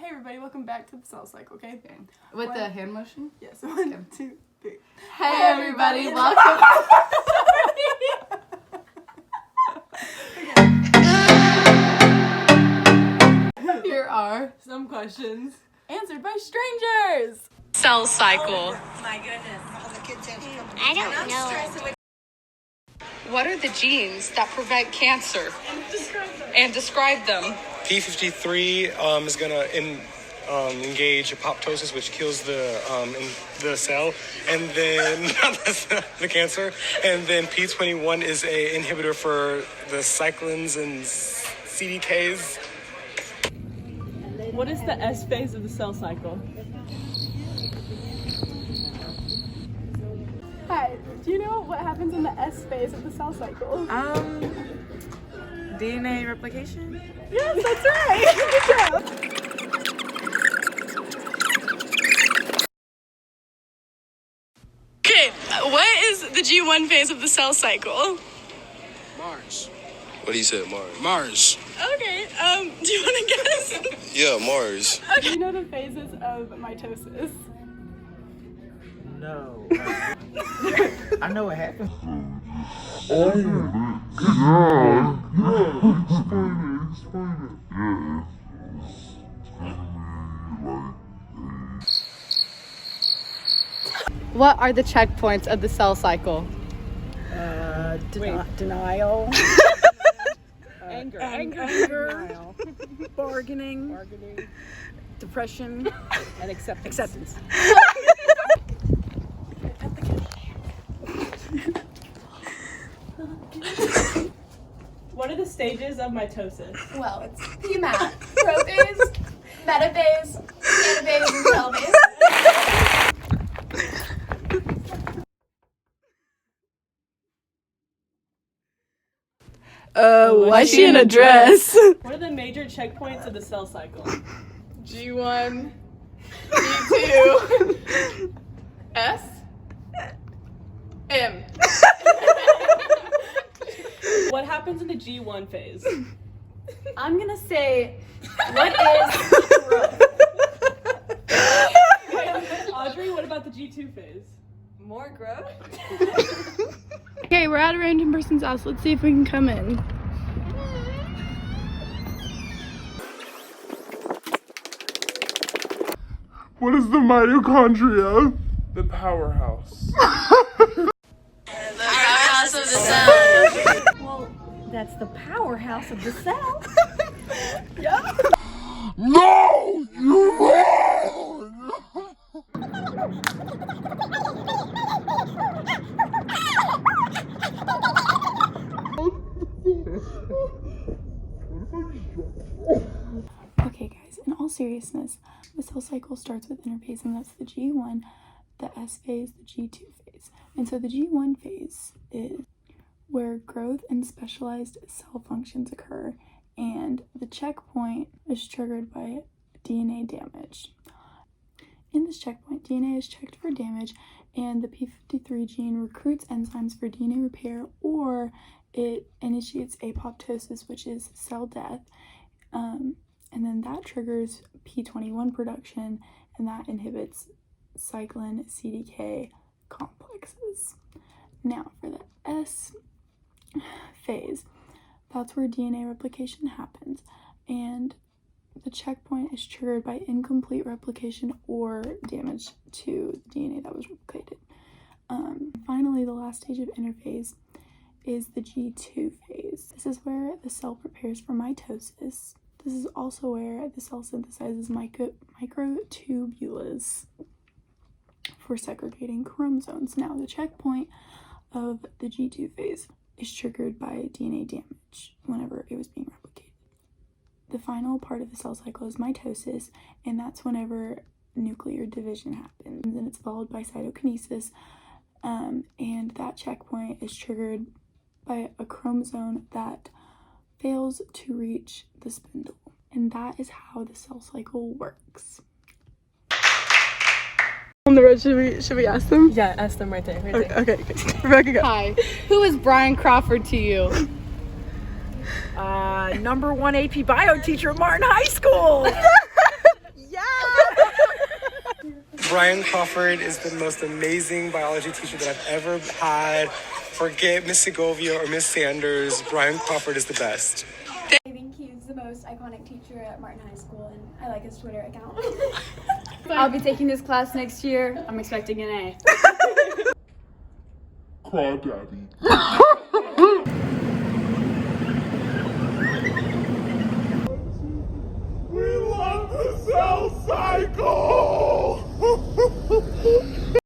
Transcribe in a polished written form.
Hey everybody, welcome back to the cell cycle, okay? With the hand motion? Yes, 1, 2, 3. Hey everybody, welcome. Here are some questions answered by strangers. Cell cycle. Oh my goodness. I don't know. What are the genes that prevent cancer? And describe them. P53 is going to engage apoptosis, which kills the cell, and then the cancer. And then P21 is a inhibitor for the cyclins and CDKs. What is the S phase of the cell cycle? Hi, do you know what happens in the S phase of the cell cycle? DNA replication? Yes, that's right. Good job. Okay, what is the G1 phase of the cell cycle? Mars. What do you say, Mars? Mars. Okay, do you want to guess? Yeah, Mars. Do you know the phases of mitosis? No. I know what happened. What are the checkpoints of the cell cycle? Denial. Anger. Bargaining. Depression. And acceptance. What are the stages of mitosis? Well, it's PMAT, prophase, metaphase, anaphase, and telophase. Why is she in a dress? What are the major checkpoints of the cell cycle? G1, G2, S, M. What happens in the G1 phase? I'm gonna say, what is growth? Audrey, what about the G2 phase? More growth? Okay, we're at a random person's house. Let's see if we can come in. What is the mitochondria? The powerhouse. Powerhouse of the cell. Well, that's the powerhouse of the cell. No! You're wrong! Okay guys, in all seriousness, the cell cycle starts with interphase, and that's the G1, the S phase, the G2 phase. And so the G1 phase is where growth and specialized cell functions occur, and the checkpoint is triggered by DNA damage. In this checkpoint, DNA is checked for damage, and the P53 gene recruits enzymes for DNA repair, or it initiates apoptosis, which is cell death, and then that triggers P21 production, and that inhibits cyclin CDK complexes. Now, for the S phase, that's where DNA replication happens, and the checkpoint is triggered by incomplete replication or damage to the DNA that was replicated. Finally, the last stage of interphase is the G2 phase. This is where the cell prepares for mitosis. This is also where the cell synthesizes microtubules for segregating chromosomes. Now, the checkpoint of the G2 phase is triggered by DNA damage whenever it was being replicated. The final part of the cell cycle is mitosis, and that's whenever nuclear division happens, and it's followed by cytokinesis, and that checkpoint is triggered by a chromosome that fails to reach the spindle, and that is how the cell cycle works. On the road, should we ask them? Yeah, ask them right there. Okay. Rebecca, go. Hi. Who is Brian Crawford to you? Number 1 AP bio teacher at Martin High School. Brian Crawford is the most amazing biology teacher that I've ever had. Forget Miss Segovia or Miss Sanders. Brian Crawford is the best. I think he's the most iconic teacher at Martin High School, and I like his Twitter account. I'll be taking this class next year. I'm expecting an A. Crawdaddy.